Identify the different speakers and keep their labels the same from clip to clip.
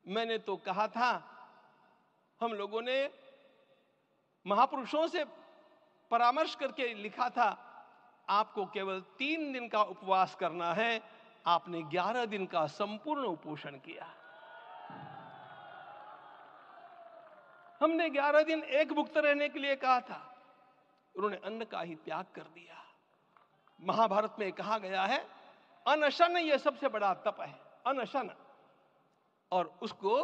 Speaker 1: मैंने तो कहा था, हम लोगों ने महापुरुषों से परामर्श करके लिखा था, आपको केवल 3 दिन का उपवास करना है। आपने 11 दिन का संपूर्ण उपोषण किया। हमने 11 दिन एक भुक्त रहने के लिए कहा था, उन्होंने अन्न का ही त्याग कर दिया। महाभारत में कहा गया है, अनशन यह सबसे बड़ा तप है, अनशन। और उसको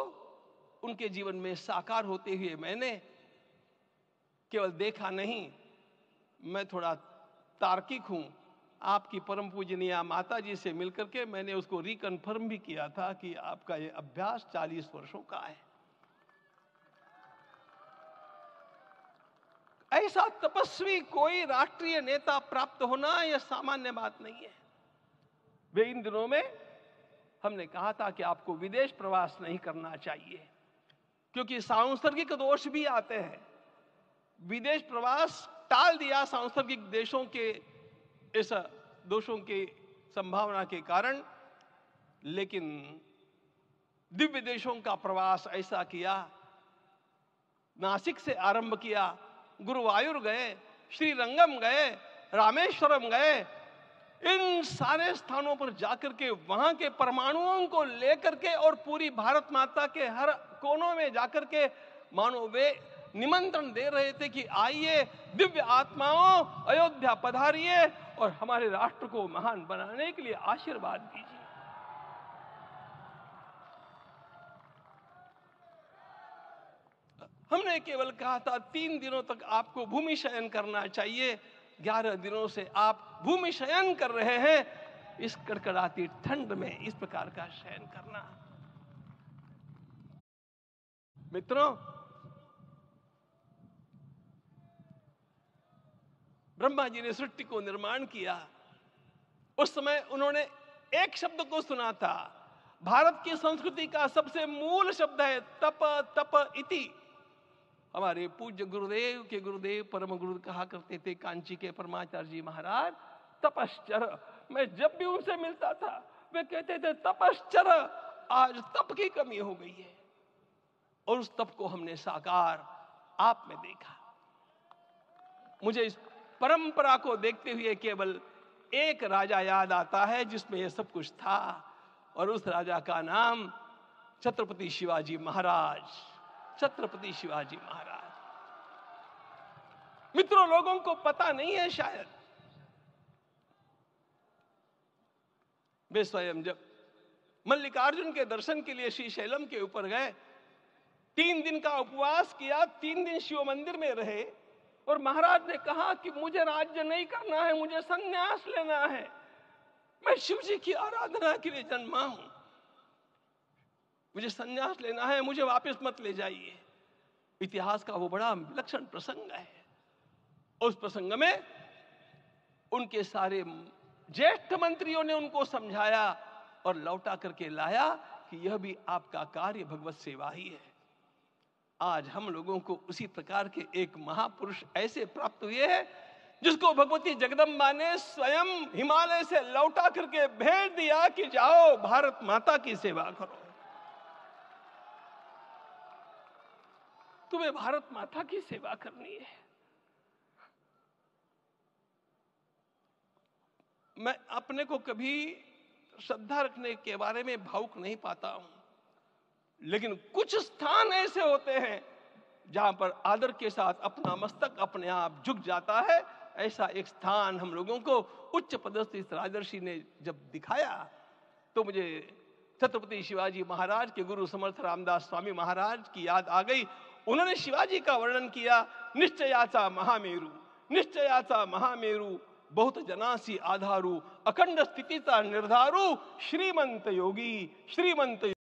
Speaker 1: उनके जीवन में साकार होते हुए मैंने केवल देखा नहीं, मैं थोड़ा तार्किक हूं। आपकी परम पूजनीय माता जी से मिलकर के मैंने उसको रिकन्फर्म भी किया था कि आपका यह अभ्यास 40 वर्षों का है। ऐसा तपस्वी कोई राष्ट्रीय नेता प्राप्त होना यह सामान्य बात नहीं है। वे इन दिनों में हमने कहा था कि आपको विदेश प्रवास नहीं करना चाहिए, क्योंकि सांसर्गिक दोष भी आते हैं। विदेश प्रवास टाल दिया सांसर्गिक देशों के इस दोषों की संभावना के कारण, लेकिन दिव्य देशों का प्रवास ऐसा किया। नासिक से आरंभ किया, गुरुवायूर गए, श्रीरंगम गए, रामेश्वरम गए। इन सारे स्थानों पर जाकर के वहां के परमाणुओं को लेकर के और पूरी भारत माता के हर कोनों में जाकर के मानो वे निमंत्रण दे रहे थे कि आइए दिव्य आत्माओं, अयोध्या पधारिए और हमारे राष्ट्र को महान बनाने के लिए आशीर्वाद दीजिए। हमने केवल कहा था 3 दिनों तक आपको भूमि शयन करना चाहिए। 11 दिनों से आप भूमि शयन कर रहे हैं। इस कड़कड़ाती ठंड में इस प्रकार का शयन करना, मित्रों, ब्रह्मा जी ने सृष्टि को निर्माण किया। उस समय उन्होंने एक शब्द को सुना था। भारत की संस्कृति का सबसे मूल शब्द है तप, तप इति। हमारे पूज्य गुरुदेव के गुरुदेव परम गुरु कहा करते थे, कांची के परमाचार्य जी महाराज, तपश्चर। मैं जब भी उनसे मिलता था वे कहते थे तपश्चर। आज तप की कमी हो गई है और उस तप को हमने साकार आप में देखा। मुझे इस परंपरा को देखते हुए केवल एक राजा याद आता है जिसमें यह सब कुछ था, और उस राजा का नाम छत्रपति शिवाजी महाराज। छत्रपति शिवाजी महाराज। मित्रों, लोगों को पता नहीं है शायद, वे स्वयं जब मल्लिकार्जुन के दर्शन के लिए श्रीशैलम के ऊपर गए, 3 दिन का उपवास किया, 3 दिन शिव मंदिर में रहे, और महाराज ने कहा कि मुझे राज्य नहीं करना है, मुझे संन्यास लेना है, मैं शिव जी की आराधना के लिए जन्मा हूं, मुझे संन्यास लेना है, मुझे वापस मत ले जाइए। इतिहास का वो बड़ा विलक्षण प्रसंग है। उस प्रसंग में उनके सारे ज्येष्ठ मंत्रियों ने उनको समझाया और लौटा करके लाया कि यह भी आपका कार्य भगवत सेवा ही है। आज हम लोगों को उसी प्रकार के एक महापुरुष ऐसे प्राप्त हुए हैं जिसको भगवती जगदम्बा ने स्वयं हिमालय से लौटा करके भेज दिया कि जाओ भारत माता की सेवा करो। तुम्हें भारत माता की सेवा करनी है। मैं अपने को कभी श्रद्धा रखने के बारे में भावुक नहीं पाता हूं, लेकिन कुछ स्थान ऐसे होते हैं जहां पर आदर के साथ अपना मस्तक अपने आप झुक जाता है। ऐसा एक स्थान हम लोगों को उच्च पदस्थ इस राजर्षि ने जब दिखाया तो मुझे छत्रपति शिवाजी महाराज के गुरु समर्थ रामदास स्वामी महाराज की याद आ गई। उन्होंने शिवाजी का वर्णन किया, निश्चयाचा महामेरु, निश्चयाचा महामेरु, बहुत जनासी आधारू, अखंड स्थितिता निर्धारू, श्रीमंत योगी, श्रीमंत